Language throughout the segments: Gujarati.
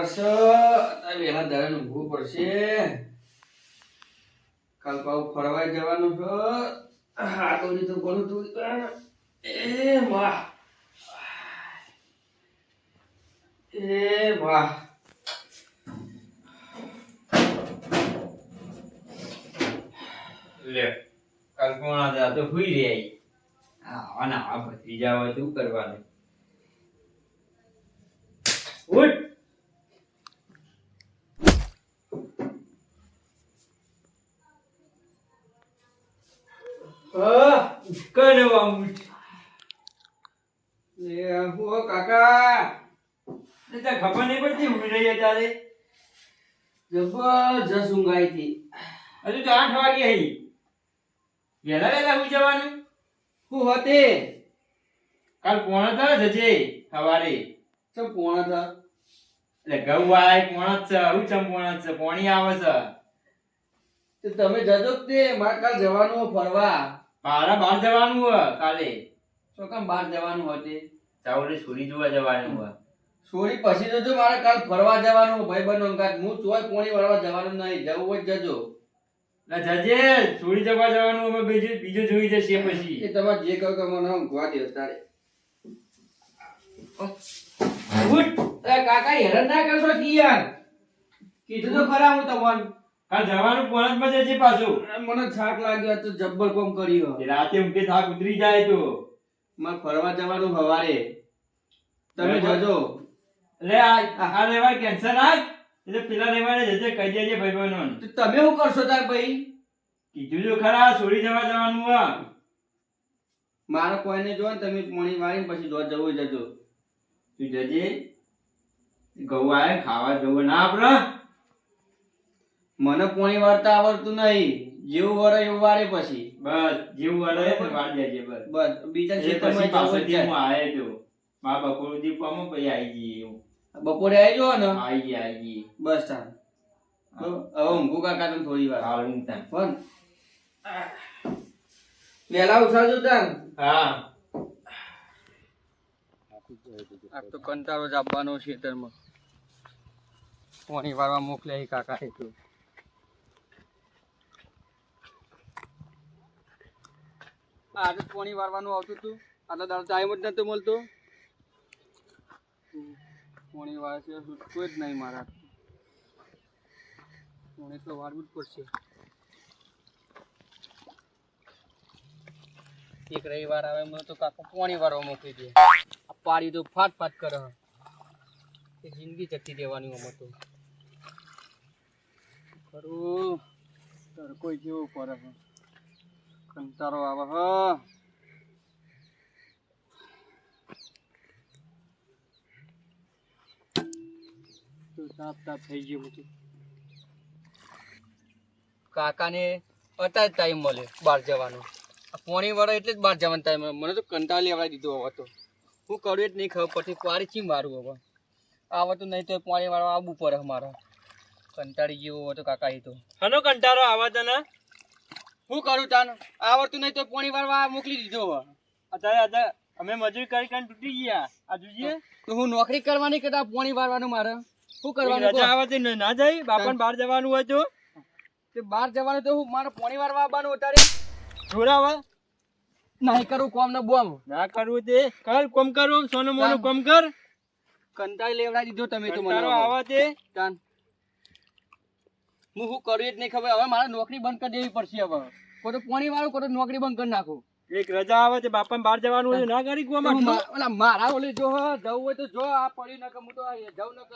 પડશે વેલા દાડે ઊંઘવું પડશે કાલ પાછું ફરવા જવાનું છે આ તો લીધું કોનું તું એ વાહ લે કાલ કોણ હતા તો હુઈ રહી આના આ ભત્રીજા હોય શું કરવાનું ઉઠ કરવા ઉઠ લે હો કાકા તને ખબર નહીં પડતી હુઈ રહી તારે જબરજસ્ત ઊંઘ આવી હતી હજુ તો 8 વાગે હઈ વેલા વેલા હુઈ જવાનું હું હોતે કાલ કોણ હતા જજે સવારે તો કોણ હતા એટલે ગવાય કોણ છે હું ચમ કોણ છે પાણી આવે છે તો તમે જજો જ તે મારે કાલ જવાનું ફરવા મારા બહાર જવાનું હે કાલે તો કેમ બહાર જવાનું હોતે ચાવડે છોરી જોવા જવાનું હે સોરી પછી જજો મારે કાલ ફરવા જવાનું ભાઈબંધો અંગાત હું ચોય પોણી વાળવા જવાનું નહીં જવું હોય તો જજો ના જજે છોડી જવા જવાનું હવે બીજું જોઈ જશે પછી એ તમારે જે કહો કે મને ઊંઘવા દે તારે ઉઠ કાકા હેરાન ના કરશો કી યાર કીધું તો ખરા હું તમને કાલ જવાનું પોણમાં જજે પાછું મને થાક લાગ્યો તો જબ્બર કોમ કર્યો રાતે ઊંઘે થાક ઉતરી જાય તો મારે ફરવા જવાનું હવારે તમે જજો લે આ રેવાય કેન્સર આજ એટલે પેલા રેવાય જજે કહી દેજે ભાઈબંધોને તો તમે શું કરશો તાર ભાઈ કીધું તો ખરા છોડી જવા જવાનું હે મારે કોઈને જો ને તમે પોણી વાળીને પછી જો જવું જજો તું જજે ઘઉં આય ખાવા જવું ના આપડે મને પોણી વાળતા આવડતું નહીં જેવું વરે એવું વાળે પછી બસ જેવું વળે તો વાળ દેજે બસ બસ બીજા એટલે ખેતરમાં પછી જવું પાછળથી જ હું જાય. આયે તો મારા બપોર દીપવામાં પછી આવી જઈએ એવું બપોરે આવી જાઓ ને આવી જઈએ બસ ચાલ હવે ઊંઘું કાકા તમે થોડી વાર હાલ ઊંઘતા પણ વેલા ઉઠાડજો તાન હા આ તો કંટાળો જ આપવાનો ખેતરમાં પોણી વાળવા મોકલે કાકા એટલું આજે પોણી વાળવાનું આવતું હતું આટલા દાડો ટાઈમ જ નતો મળતો પોણી વાળે છે કોઈ જ નહીં મારા પોણી તો વાળવું જ પડશે એક રવિવાર આવે મને તો કાકા પોણી વાળવા મોકલી દે આ પાડી તો ફાટ ફાટ કરે એ જિંદગી જતી રહેવાની અમે તો ખરું તડકો જેવો પડે છે કંટાળો આવે હ તો તાપ તાપ થઈ ગયું બધું કાકાને અત્યારે ટાઈમ મળે બહાર જવાનો આ પોણી વાળા એટલે જ બહાર જવાનો ટાઈમ મને તો કંટાળી લેવાય દીધો હવે તો હું કરું જ નહીં ખબર પડતી પાડી ચીમ મારું હવે આવતું નહીં તો પાણી વાળવા આવવું પડે મારે કંટાળી ગયો હતો કાકા એ તો હનો કંટાળો આવા તને શું કરું તાન આવડતું નહીં તો પાણી વાળવા મોકલી દીધો હવે અત્યારે અમે મજૂરી કરી કરીને તૂટી ગયા આ જોઈએ તો હું નોકરી કરવાની કે પાણી વાળવાનું મારે શું કરવાનું રજા આવે તો ના જાય બાપાને બહાર જવાનું હોય તો તે બહાર જવાનું તો હું મારે પાણી વાળવા આવવાનું ઉતારી જોડાવા નહીં કરું કોમ ને બોમ ના કરવું તે કર કોમ કરો સોનું મોનું કોમ કર કંટાળી લેવડાવી દીધો તમે તો મને કંટાળો આવે તે તાન હું શું કરું જ નહીં ખબર હવે મારે નોકરી બંધ કરી દેવી પડશે હવે કોઈ તો પાણી વાળું કોઈ તો નોકરી બંધ કરી નાખું એક રજા આવે તે બાપાને બહાર જવાનું હોય તો ના કરી કોમ ઓલા મારા ઓલે જો જવું હોય તો જો આ પડી ન કે હું તો જવું ન કે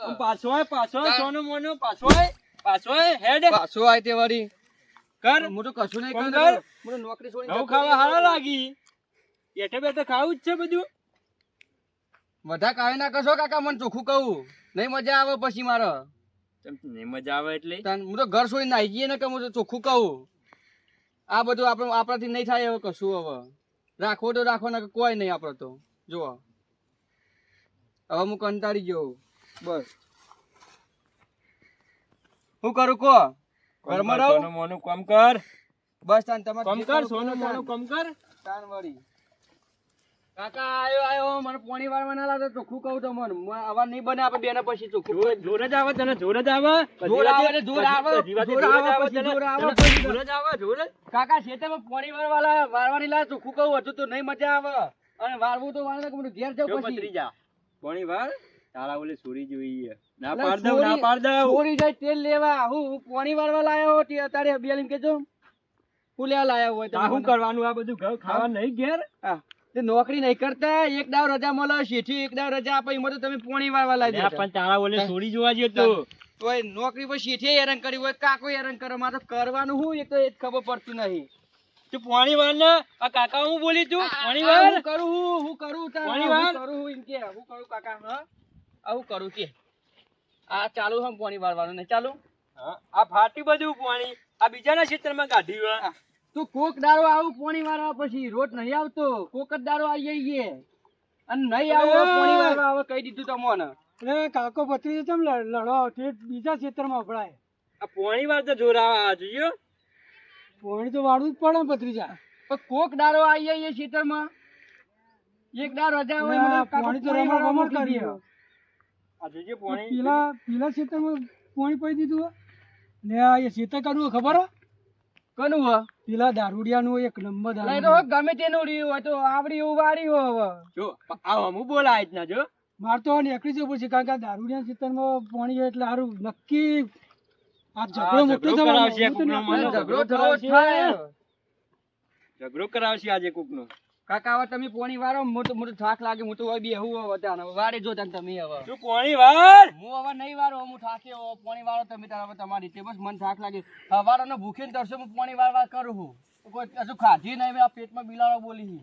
પાછો સોનું મોનું પાછો હેડ પાછો આય તે વળી કર હું તો કશું નહીં કોમ કરું કર. મને નોકરી છોડી ઘઉં ખાવા હારા લાગી બેઠે બેઠે ખાવું જ છે બધું બધા કાય ના કશો કાકા મને ચોખ્ખું કહું નહીં મજા આવે પછી મારે નહીં મજા આવે એટલે હું તો ઘર છોડીને આવી જઈએ ને કે હું તો ચોખ્ખું કહું આ બધું આપણાથી નહીં થાય હવે કશું હવે રાખવો તો રાખવો ને કોઈ નહીં આપણે તો જુઓ હવે હું કંટાળી ગયો બસ શું કરું કો ઘરમાં રહું સોનું મોનું કોમ કર બસ તાન તમારે કોમ કર સોનું મોનું કોમ કર તાન વળી કાકા આયો મને પોણી વાળવા ના લાગે ચોખ્ખું કહું તો મને આવા નહીં બને આપણે બેને પછી ચોખ્ખું જોર જ આવે તને જોર જ આવે જોર આવે ને જોર આવે જોર આવે પછી જોર આવે પછી જોર જ આવે જોર જ. કાકા ખેતરમાં પોણી વાળવાની લા ચોખ્ખું કહું હતું તો નહીં મજા આવે અને વાળવું તો વાળે કે ઘેર જાવ પછી ભત્રીજા પોણી વાર તારા ઓલે સુરી જોઈએ ના અલા, પાડ દઉં ના પાડ દઉં ચોરી જાય તેલ લેવા હું પોણી વાળવા લાયો તે અત્યારે બેલીમ કેજો ફૂલ્યા લાયા હોય તા શું કરવાનું આ બધું ઘઉં ખાવા નહીં ઘેર હા તે નોકરી નહીં કરતા એક દાવ રજા મળે શેઠી એક દાવ રજા આપે એમાં તો તમે પોણી વાળવા લાવી લ્યા, દે પણ તારા ઓલે સુરી જોવા જઈએ તો તોય નોકરી પર શેઠી હેરાન કરી હોય કાકો હેરાન કરે મારે તો કરવાનું હું એક તો એ જ ખબર પડતી નહીં તું પોણી વાર ને આ કાકા હું બોલી તું પોણી વાર હું કરું તાર પોણી હું વાર? કરું એમ કે હું કરું કાકા હા આવું કરું કે આ ચાલુ હમ પોણી વાળવાનું નહીં ચાલુ હા, આ ફાટી બધું પોણી આ બીજાના ક્ષેત્રમાં કાઢી હોય. તું કોક દાડો આવું પોણી વાળવા પછી રોજ નહીં આવતો કોક જ દાડો આવી જઈએ અને નહીં આવું પોણી વાળવા આવે કહી દીધું તમને અરે કાકો ભત્રીજો ચમ લડો તે બીજા ક્ષેત્રમાં અપડાય આ પોણી વાર તો જોર આવે જોયો પોણી તો વાળવું જ પડે ને ભત્રીજા. પણ કોક દાડો આવી જઈએ ખેતરમાં એક દાડો રજા હોય મને કાકો પોણી તો પોણી રમણ વાળવા ગમણ મોકલી કરીએ. દે. આ જોજે પોણી પેલા ક્ષેત્રમાં પોણી પડી દીધું હે. ને આ એ ક્ષેત્ર કરવું હે ખબર હે? કનું હ પેલા દારૂડિયાનું એક નંબર નહીં તો ગમે તેનું રહ્યું હોય તો આવડી એવું વાળ્યું હવે જો આ હમું બોલાય જ ના જો માર તો નીકળી જવું પડશે કારણ કે આ દારૂડિયા ક્ષેત્રમાં પોણી છે એટલે સારું નક્કી આ ઝઘડો મોટો ઝઘડો થવાનો. કરાવશે હું તો કોકનો નીકળી મને. જાઉં. ઝઘડો થવો જ થાય ઝઘડો કરાવશે આજે કોકનો. કાકા હવે તમે પોણી વાળો મોટો મોટો થાક લાગે હું તો હવે બેહું હવે તાને વારે જો તાને તમે હવે તું પોણી વાર હું હવે નહીં વાળો હું થાક્યો હવે પોણી વાળો તમે તાર હવે તમારી રીતે બસ મને થાક લાગે હવારનો ભૂખે ને તરસે હું પોણી વાળવા કરું છું કોઈ હજુ ખાધી નહીં મેં આ પેટમાં બિલાડો બોલી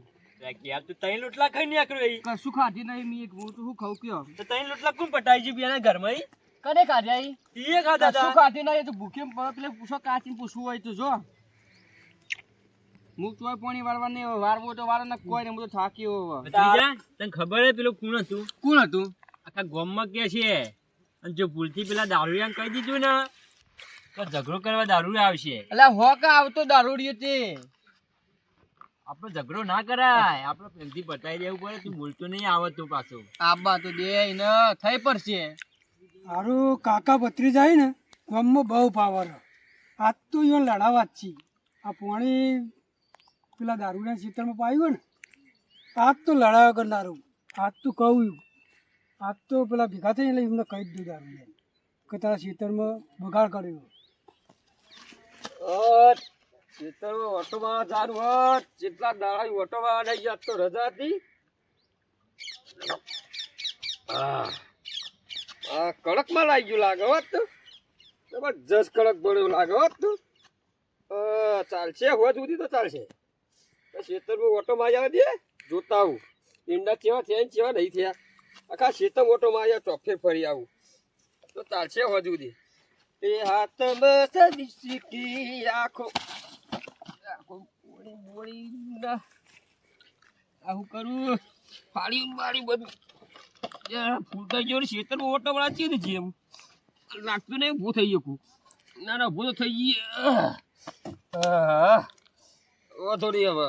યાર તું તઈ લોટલા ખાઈ નીકળ્યો ઈ. કશું ખાધી નહીં મેં હું તો શું ખાઉં કયો તો તઈ લોટલા કોણ પટાઈ છે બેના ઘરમાં ઈ? કને ખાધ્યા ઈ તીએ ખાધા કશું તા ખાધી નહીં એ તો ભૂખે પેલે પૂછો કાચીને પૂછવું હોય તો જો હું તોય પોણી વાળવા નહીં વાળવો તો વાળો ને કોઈ ને હું તો થાક્યો હવે ભત્રીજા, તને ખબર હે પેલું કોણ હતું કોણ હતું આખા ગામમાં કે છે અને જો ભૂલથી પેલા દારૂડિયાને કહી દીધું ને તો ઝઘડો કરવા દારૂ આવશે. એટલે હોકા આવતો દારૂડિયો તે આપણે ઝઘડો ના કરાય આપણે પ્રેમથી બતાવી દેવું પડે તું બોલતો નહીં આવતું પાછું. આબા તો દે ને થઈ પડશે હારું કાકા ભત્રીજા આવી ને ગામમાં બહુ પાવર હે. આજ તો ઈવન લડાવા જ છીએ. આ પોણી પેલા દારૂના ક્ષેત્રમાં પાયું ને આજ તો લડાવા કરનારું આજ તો કહું આજ તો પેલા ભેગા થઈને એટલે એમને કહી જ દઉં દારૂ કે તારા ક્ષેત્રમાં બગાડ કર્યો. ખેતરમાં ઓટોમાં જારું હોત જેટલા દાડા ઓટોમાં નહીં જાત તો રજા હતી કડકમાં લાગી ગયું લાગે હોત તો જબરજસ્ત કડક પડ્યો લાગે હોત તો ચાલશે હોત સુધી તો ચાલશે ખેતરમાં ઓટોમાં આવ્યા દે જોતા આવું ઈંડા કેવા થયા ને કેવા નહીં થયા આખા ખેતરમાં ઓટોમાં આવ્યા ચોફે ફરી આવું તો ચાલશે હોત સુધી એ હાથમાં સદીશી આખો આવું કરું ફાડી મારી બધું ફૂલતા ગયો ખેતર ઓટો વાળા ને જેમ લાગતું નહીં ઊભું થઈ ગયું ના ના ઊભું તો થઈ ગયું થોડી હવે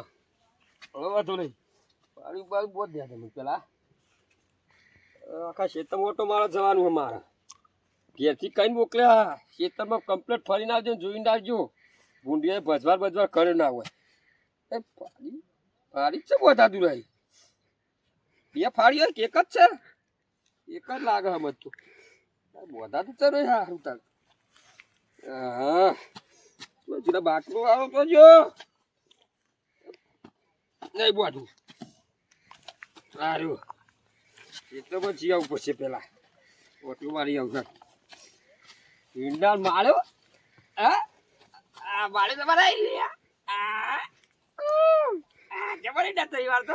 વાંધો નહીં ફાડી બાજુ બહુ ધ્યાન તમે પેલા આખા ખેતર ઓટો મારા જવાનું છે મારા ઘેરથી કઈ મોકલ્યા ખેતરમાં કમ્પ્લીટ ફરીને આવજો જોઈને આવજો ભૂંડિયા ભજવાર કરે ના હોય એ ફાડી ફાડી છે બધા રહી બે ફાડી હોય કે એક જ છે એક જ લાગે હમ તો બધા તો ચલો સારું તાર હા જરા બાટલો આવો તો જો નહીં બોધું સારું એટલે પછી આવું પડશે પેલા ઓટલું મારી આવું ઈંડા માળ્યો હા આ માળે તો મારા લે આ જબર ઈંડા તો વાર તો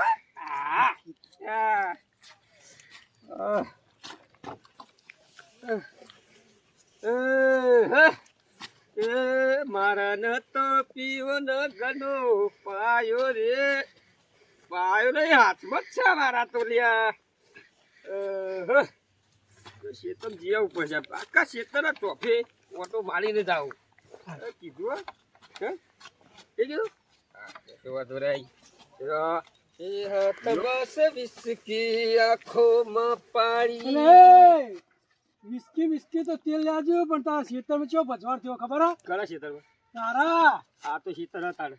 મારા ન તો પીવો ન ગનો પાયો રે પાયો રે હાથમાં જ છે મારા તો લ્યા શેતમ જીયા ઉપર છે આખા શેતર ચોફે ઓટો મારીને જાવ કીધું હે એ કીધું વાંધો રહી એ હાથ બસ વિસ્કી આંખોમાં પાણી અલે વિસ્કી તો તેલ લાજો પણ તારા ખેતરમાં ચો ભજવાડ થયો ખબર હે? કરા ખેતરમાં તારા આ તો ખેતર હતા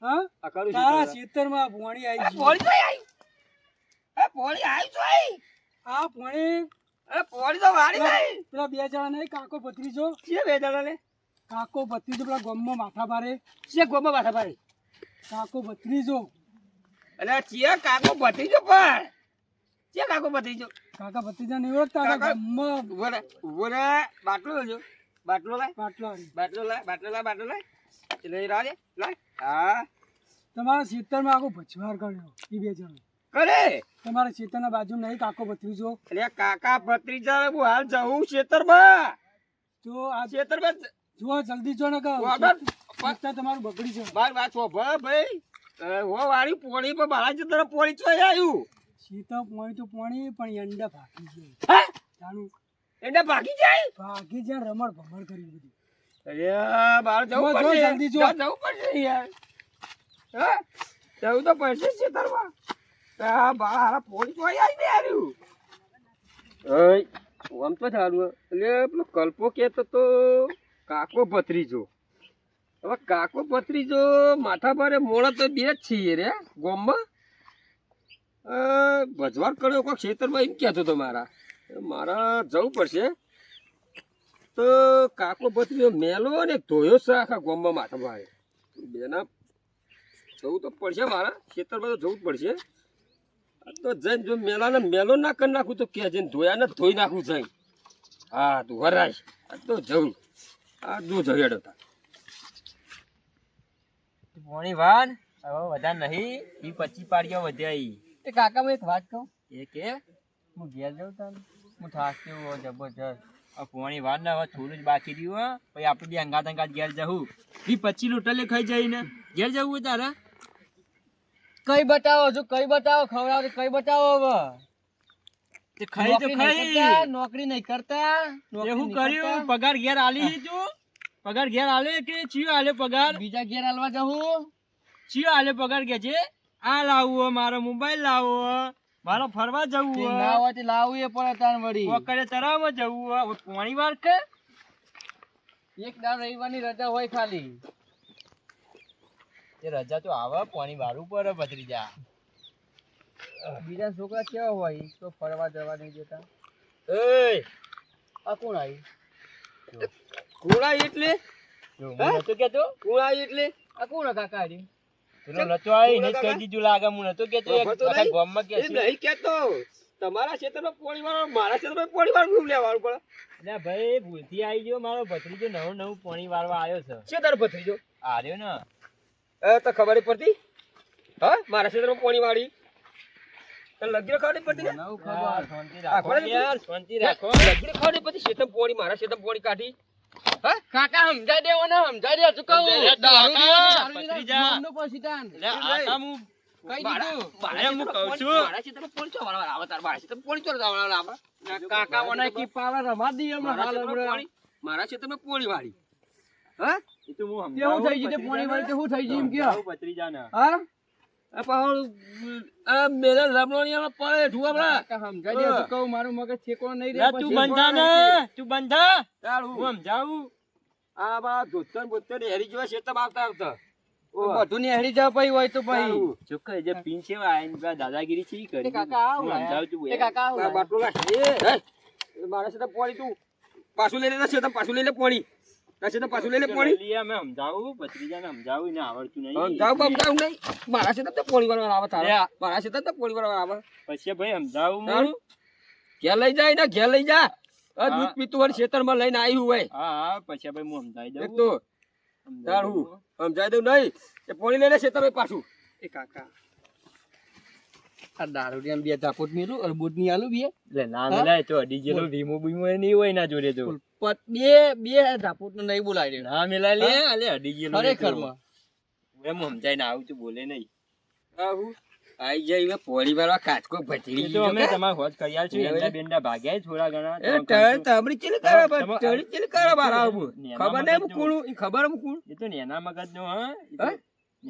હા આ કરું તારા ખેતર ખેતરમાં ભોણી આવી ગઈ. પોણી તો આવી એ પોણી આવી તો આવી આ ભોણી એ પોણી તો વાળી ગઈ પેલા બે જણા નહીં કાકો ભત્રીજો છે બે જણા ને કાકો ભત્રીજો પેલા ગામમાં માથા ભારે છે ગોમાં બાથા પાડી કાકો ભત્રીજો અને ચિયા કાકો ભત્રીજો પણ છે કાકો ભત્રીજો કાકા ભત્રીજા નહીં ઓળખતા કાકા- ગામમાં ઉભો રે બાટલો લેજો બાટલો લાય પાટલો આવી. બાટલો લાય એટલે એ રાજે લાય હા તમારા ખેતરમાં આખો ભજવાર કર્યો એ બે જણા કરે તમારા ખેતરના બાજુ નહીં કાકો ભત્રીજો એટલે કાકા ભત્રીજા હું હાલ જવું ખેતરમાં તો આ ખેતરમાં જુઓ જલ્દી જો ને કે વાગડ. ખેતર તમારું બગડી છે માર વાત હોભળ ભાઈ હો વાળી પોણી પર મારા જે તરફ પોણી ચોય આવ્યું સીતા પોણી તો પોણી પણ એંડા ભાગી જાય હે જાણું એને ભાગી જાય ભાગી જાય રમણ ભમણ કરી બધી અરે બહાર જવું જો, પડશે જલ્દી જો. જવું પડશે યાર હા જવું તો પડશે જ ખેતરમાં આ બાળ હારા પોણી ચોય આવી આવ્યું આમ તો સારું એટલે પેલો કલ્પો કહેતો તો કાકો ભત્રીજો હવે કાકો ભત્રીજો માથા ભારે મોણા તો બે જ છીએ રે ગોમમાં ભજવાડ કર્યો કોઈ ખેતરમાં એમ કહેતો હતો મારા જવું પડશે તો કાકો ભત્રીજો મેલો ને ધોયો છે આખા ગોમમાં માથા ભારે બેના જવું તો પડશે મારા ખેતરમાં તો જવું જ પડશે આ તો જઈને જો મેલાને મેલો ના કરી નાખું તો કે જઈને ધોયા ને ધોઈ નાખું જઈને હા તું હરાશ આ તો જવું આ તું જગેડો તા પોણી વાન હવે વધારે નહીં ઈ 25 પાડીઓ વધ્યા ઈ એ કાકા હું એક વાત કહું એ કે હું ઘેર જાઉં તાને હું થાક્યો હો જબરજસ્ત આ પોણી વાર ને હવે થોડું જ બાકી રહ્યું હો પછી આપણે બે અંગાત ઘેર જવું ઈ 25 લોટલે ખાઈ જઈને ઘેર જવું હોય તારે કઈ બતાવો જો કઈ બતાવો ખવડાવો તો કઈ બતાવો હવે તે ખાઈ તો ખાઈ નોકરી નહીં કરતા એવું કર્યું પગાર ઘેર આલી હી તું પગાર ઘેર આલે કે ચિયો આલે પગાર બીજા ઘેર હાલવા જાઉં ચિયો આલે પગાર કે છે આ લાવવો મારો મોબાઈલ લાવવો મારો ફરવા જવું ના હોય તો લાવવું એ પડે તાન વળી વકડે તરાવમાં જવું હવે પોણી વાર કે એક દાડ રવિવારની રજા હોય ખાલી એ રજા તો આવે પોણી વારું પર ભત્રીજા બીજા છોકરા કેવા હોય તો ફરવા જવા નહીં દેતા એય આ કોણ આવી કુળા એટલે જો હું નતો કેતો કુળા એટલે આ કોણ કાકા આવી પેલો નતો આઈ ને જ કહી દીધું લાગે હું નતો કેતો આખા ગામમાં કે છે નહીં કેતો તમારા ક્ષેત્રમાં પોણી વાળો મારા ક્ષેત્રમાં પોણી વાળું લેવાનું પડે એટલે ભાઈ ભૂલથી આવી ગયો મારો ભત્રીજો નવું પોણી વાળવા આવ્યો છે છે તારો ભત્રીજો આર્યો ને તો ખબર પડતી હા મારા ક્ષેત્રમાં પોણી વાળી તને લગીરો ખબર પડતી ને યાર, શાંતિ રાખો યાર શાંતિ રાખો લગીરો ખબર પડતી ક્ષેત્રમાં પોણી મારા ક્ષેત્રમાં પોણી કાઢી હા કાકા સમજાઈ દેવો ને સમજાઈ દે શું કહું ભત્રીજા. લે આ તા હું કઈ દીધું અરે હું કહું છું મારા ક્ષેત્રમાં પોણી ચો વાળવા આવે તાર મારા ક્ષેત્રમાં પોણી ચો વાળવા આવે કાકા મને કી પાવર રમા દી હમણાં હાલ હમણાં મારા ક્ષેત્રમાં પોણી વાળી હા એ તો હું કેવું થઈ ગયું તે પોણી વાળી તે શું થઈ ગયું એમ કયો ભત્રીજાને હા આ પાવર આ મેરા રમણોની આપણે પડે ઠુઆ કાકા સમજાઈ દે શું કહું મારું મગજ ઠેકોણો નહીં લે રે તું બંધા ને તું બંધા ચાલું હું સમજાવું આ બા ધોતન બોતન હેરી જેવા શેતમ આવતા બધું ને હેરી જાવ પછી હોય તો પછી ચોખ્ખા જે પીન છે આઈને પેલા દાદાગીરી છે ઈ કરી કાકા આવ હું સમજાવું તું એ કાકા આવ બાટલો લાગ એ મારા સાથે પોણી તું પાછું લઈ લે છે પાછું લઈ લે પોણી તાસે તો પાછું લઈ લે પોણી લીયા મેં સમજાવું ભત્રીજાને સમજાવું ને આવડતું નહીં સમજાવ નહીં મારા સાથે તો પોણી વાળવા આવે તારા મારા સાથે તો પોણી વાળવા આવે પછી ભાઈ સમજાવું હું ઘેર લઈ જાય ને ઘેર લઈ જા આ દૂધ પીતું હોય ખેતરમાં લઈને આવ્યું હોય હા પછી ભાઈ હું સમજાવી એક દઉં તો તારું સમજાય દઉં નહીં એ પોણી લઈને ખેતર પાછું એ કાકા આ દારૂડિયા બે ધાપોટ મેલું અરબૂજ ની આલુ બે એટલે ના મિલાય તો ડીજે નો વીમો બીમો એ નહીં હોય ના જોડે તો બે ધાપોટ નો નહીં બોલાય ના મિલાય લે અલે ડીજે નો ખરેખર માં એમ સમજાય ને આવું તું બોલે નહીં આવું આઈ જાય પોળી વાળા કાચકો એ ભચડી તો અમે તમારે હોજ કરી આલ છું એમના બેનના ભાગ્યા થોડા ઘણા એ તમરી ચેલી કરે બા ચેલી કરે બારા આવું ખબર નહીં હું કોણ ઈ ખબર હું કોણ એ તો નેના મગજ નો હા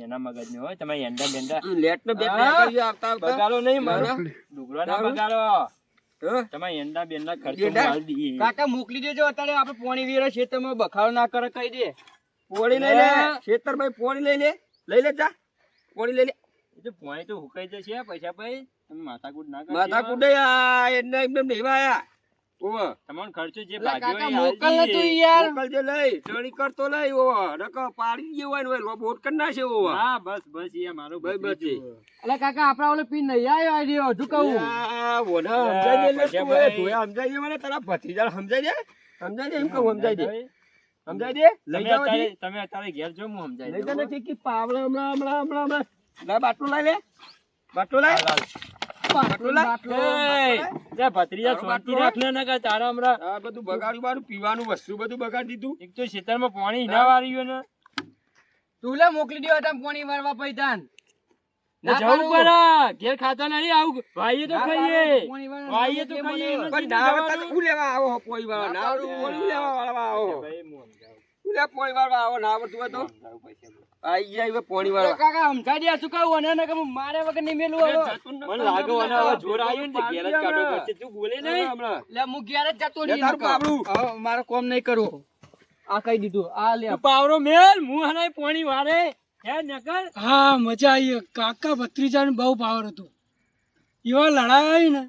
એના મગજ નો હોય તમે એંડા બેંડા લેટ નો બેટ હા. નાખ્યો આવતા આવતા બગાડો નહીં મારો ના. ડુગરો ના તારું? બગાડો હા? તમે એંડા બેંડા ખર્ચો એંડા? મારી દઈએ કાકા મોકલી દેજો અત્યારે આપણે પોણી વીરો ખેતરમાં બખાડો ના કરે કહી દે પોણી લઈ લે હા. ખેતરભાઈ પોણી લઈ લે જા પોણી લઈ લે એ તો પોણી તો હુકાઈ જશે પૈસા ભાઈ તમે માથાકૂટ ના કરજો. માથા કુડે આ એને એમને નહીં આયા ઓવા તમારો ખર્ચો જે એટલે ભાગ્યો કાકા એ મોકલ હાલ ને તું દઈએ. યાર મોકલજે લઈ ટણી કરતો લઈ ઓવા નકો પાડી જેવો હોય ને બોટ કરી નાખે ઓવા હા બસ બસ એ મારો ભાઈ, બસ એ. એટલે કાકા આપડા ઓલો પીન નહીં આવ્યો આઈડિયો હજુ આ વોના સમજાઈ દે એટલે તું ભાઈ. એ ધોયા સમજાઈ દે મને તારા ભત્રીજા સમજાઈ દે એમ કહું સમજાઈ દે સમજાઈ દે લઈ જાવ તમે અત્યારે ઘેર જો હું સમજાઈ લઈ દઉં. જા ને કે પાવડા હમણાં લા બાટલો લઈ લે બાટલો લઈ બાટલો લાય. એય, લે ભત્રીજા તારો શાંતિ બાટલો રાખ ને નકર તારા હમણાં આ બધું બગાડ્યું બારું પીવાનું વસ્તુ બધું બગાડી દીધું એક તો ખેતરમાં પાણી ના વાર્યું ને તું લે મોકલી દો હતા પોણી વારવા પૈતાન ને જવું પડે ઘેર ખાતા નહીં આવું વાઈએ તો ખાઈએ વાઈએ તો ખાઈએ એમ પણ નથી ના આવતા જવાનું. તો હું લેવા આવો પોણી વાળવા ના આવડતું પોણી લેવા વાળવા આવો ભાઈ, હું સમજાવું. હું લે પોણી વાળવા આવો ના આવડતું હોય તો સમજાવું પૈસા બોલ. આઈ જાય પોણી વાળવા કાકા સમજાઈ દે શું કહું અને કે મારે વગર નહીં મેલું મને લાગે મને હવે જોર આવ્યું ને તો ઘેર જ કાઢવો પડશે. તું બોલે નહીં લે હું ઘેર જ જતો નહીં હવે મારે કોમ નહીં કરવું આ કહી દીધું આ લે તું પાવરો મેલ હું હનાય પાણી વારે હે નકર હા મજા આવી કાકા ભત્રીજાને બહુ પાવર હતો એવા લડાઈ ને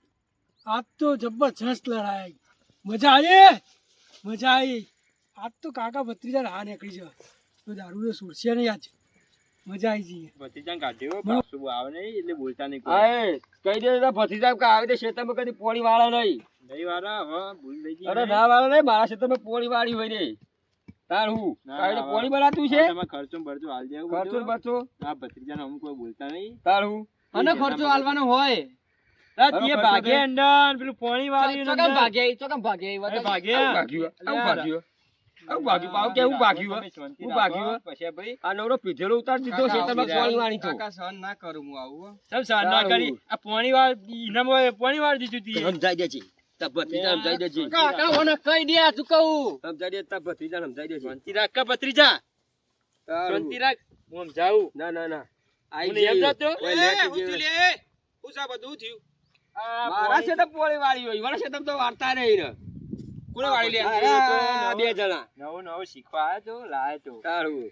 આજ તો જબરજસ્ત લડાઈ મજા આવી આજ તો કાકા ભત્રીજા હા નીકળી જાય તો દારૂ સુરશે નહીં આજ મજા આવી જઈએ ભત્રીજાને કાઢ્યો પાછું આવે નહીં એટલે બોલતા નહીં કોઈ. આય કહી દે ભત્રીજા કે આવી દે ખેતરમાં કદી પોણી વાળો નહીં નહીં વારા હવે ભૂલ થઈ ગઈ અરે નહીં. ના વાળો નહીં મારા ખેતરમાં પોણી વાળી હોય ને તાર હું ના, કાંઈ તો ના, પોણી બનાતું છે હવે તમે ખર્ચો બરચો હાલ દેવું ખર્ચો બધું. બરચો આ ભત્રીજાને અમુક કોઈ બોલતા નહીં. તાર હું અને ખર્ચો હાલવાનો હોય આ તે ખર્ચો ભાગે દે. અંદર પેલું પાણી વાળ્યું અંદર. અરે ભાગ્યા. આવું ભાગ્યું આવું ભાગ્યું પાવ કે હું ભાગ્યું તમે શાંતિ હું રાખો. ભાગ્યું પછી ભાઈ આ નવરો પીધેલો ઉતાર દીધો ખેતરમાં પોણી વાળી તો સબ સાર ના કરી આ પાણી વાળ ઇનામ પાણી વાળ દીધું તી સમજાઈ દેજે તાર ભત્રીજા સમજાઈ દેજે સમજાઈ દે તાર ભત્રીજા સમજાઈ દેજે શાંતિ રાખ કે ભત્રીજા તાર હું. શાંતિ રાખ હું સમજાવું ના ના ના આઈ હું એમ જઈએ. જતો? ઓય લેટ જઈએ. મારા છે તો પોણી વાળી હોય વાળા છે તો વાર્તા નહીં ને કોને વાળી લે આ બે જણા નવું નવું શીખવા આવ્યો તો લાયો તો તારું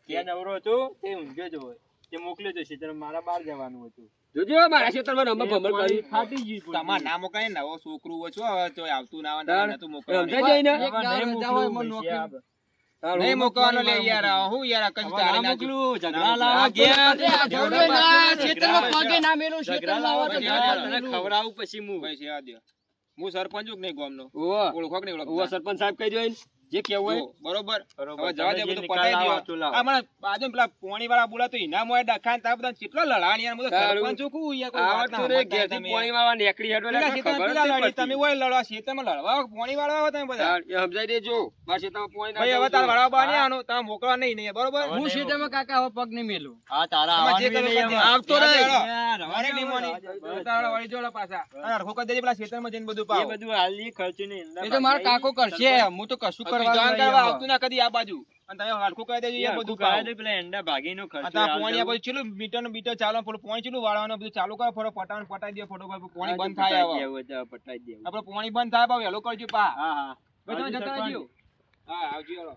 ત્યાં નવરો હતો તે ઊંઘ્યો જ હોય તે મોકલ્યો તો ક્ષેત્ર મારા બહાર જવાનું હતું જોજો મારા ખેતરમાં રમવા ભમર કરી ફાટી ગયું પૂરું. તમારે ના મોકલે નવો છોકરું હોય છો હવે તો આવતું ના તાર આવે નતું મોકલવાનું. સમજાઈ જાય ને હવે નહીં મોકલું પૈસા આપ. તારું નહીં મોકલવાનું લે યાર હું યાર કઈ હવે ચાલી ના નાખ્યું. મોકલું ઝઘડા આ લાવો ઘેર તને ખવડાવું પછી હું પૈસા આ દ્યો. હું સરપંચ છું કે નહીં ગામનો ઓવા ઓળખો કે નહીં ઓવા ઓળખતા? સરપંચ સાહેબ કહી દો જે કેવું હોય જો, બરોબર બરોબર. હવે જવા દે તમે જે બધું નિકાલ પતાઈ લાવો દ્યો. તો લાવો. આ મને બાજુ પેલા પોણી વાળા બોલાતો એના મોય ડખા ને તાર બધા કેટલો લડાણ યાર હું તો તારું. સરપંચ છું કું યાર કોઈ વાત ના આવડતું નહીં સમજતા ઘેરથી તમે. પોણી વાળવા નીકળી હેડો પેલા એટલે ખેતરમાં ખબર પેલા જ નહીં લડી, તમે પડતી. ઓય લડવા ખેતરમાં લડવા પોણી વાળવા આવો તમે બધા તાર એ સમજાઈ દેજો મારા ખેતરમાં પોણી ના ભાઈ હવે તાર વાળવા બહાર નહીં આવાનું, તમે મોકલવા નહીં નહીં બરોબર હું ખેતરમાં હા તારા તમારે જે આવવાનું કરવું નહીં કરી આવતો યાર, નહીં. યાર, યાર, મારે નહીં મોની. તારા વાળી જોડે પાછા આ હરખો કરી દેજે, પેલા ખેતરમાં જઈને બધું એ પાવ. બધું હાલની ખર્ચો નહીં અંદર એ તો મારો ભાગાઈ. કાકો કરશે હું તો કશું તું કરવાનું જાણ નહીં કરવા હવે. આવતું ના કદી આ બાજુ અને તમે હરખું કરી દેજો યાર, એ બધું તું કરાય પાવ. દે, પેલા એંડા ભાગીનો ખર્ચો આ તાર હાલ પોણી આ દઉં. બધું ચેલું મીટર ચાલો પેલું પોણી ચેલું વાળવાનું બધું ચાલુ કરો ફરો પટાવાનું પટાઈ દે ફોટો પોણી બંધ થાય હવે પટાઈ દેવું. આપણે પોણી બંધ થાય પાવ વહેલું કરજો પા હા હા ભાઈ તમે આવજો જતા સરપંચ. રહેજો. હા આવજો હાલો.